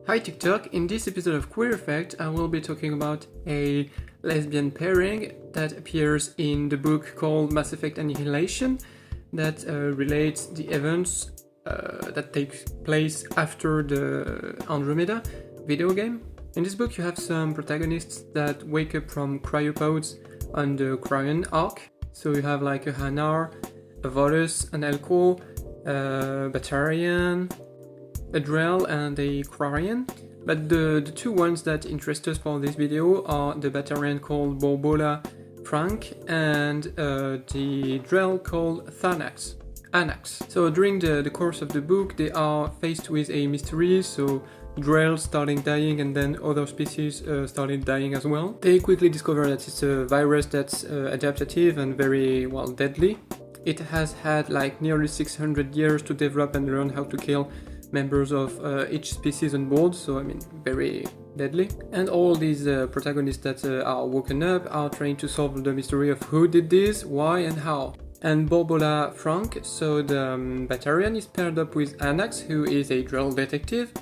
Hi TikTok, in this episode of Queer Effect I will be talking about a lesbian pairing that appears in the book called Mass Effect Annihilation that relates the events that take place after the Andromeda video game. In this book you have some protagonists that wake up from cryopods on the Quarian Ark. So you have like a Hanar, a Volus, an Elko, a Batarian, a Drell and a Quarian, but the two ones that interest us for this video are the Batarian called Babola, Ferank, and the Drell called Anax. So during the course of the book they are faced with a mystery, so Drell starting dying and then other species started dying as well. They quickly discover that it's a virus that's adaptive and very, well, deadly. It has had like nearly 600 years to develop and learn how to kill members of each species on board, so I mean very deadly. And all these protagonists that are woken up are trying to solve the mystery of who did this, why and how. And Babola Ferank, so the Batarian, is paired up with Anax, who is a Drell detective,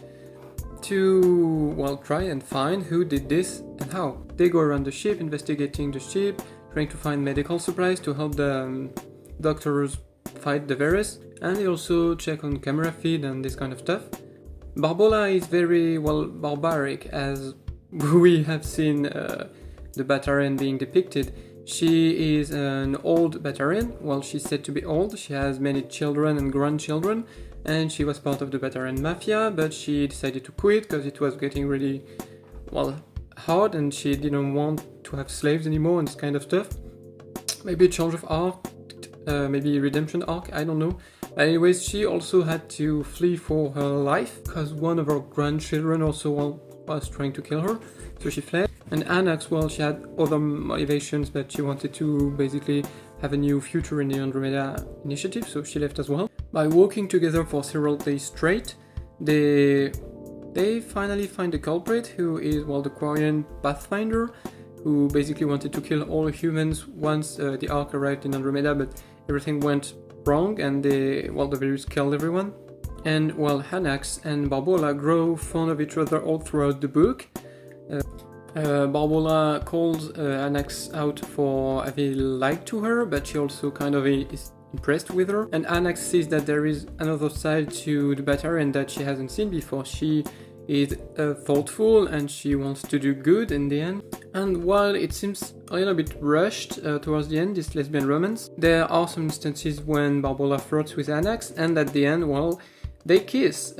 to, well, try and find who did this and how. They go around the ship, investigating the ship, trying to find medical supplies to help the doctors fight the virus, and they also check on camera feed and this kind of stuff. Babola is very, well, barbaric, as we have seen the Batarian being depicted. She is an old Batarian. Well, she's said to be old, she has many children and grandchildren, and she was part of the Batarian Mafia, but she decided to quit because it was getting really, well, hard and she didn't want to have slaves anymore and this kind of stuff. Maybe a change of arc, maybe redemption arc, I don't know. But anyways, she also had to flee for her life because one of her grandchildren also was trying to kill her, so she fled. And Anax, well, she had other motivations, but she wanted to basically have a new future in the Andromeda initiative, so she left as well. By walking together for several days straight, they finally find the culprit, who is, well, the Quarian Pathfinder, who basically wanted to kill all humans once the Ark arrived in Andromeda, but everything went wrong and the virus killed everyone. And, well, Anax and Babola grow fond of each other all throughout the book. Babola calls Anax out for having lied to her, but she also kind of is impressed with her. And Anax sees that there is another side to the Batarian that she hasn't seen before. She is thoughtful and she wants to do good in the end. And while it seems a little bit rushed towards the end, this lesbian romance, there are some instances when Babola flirts with Anax, and at the end, well, they kiss.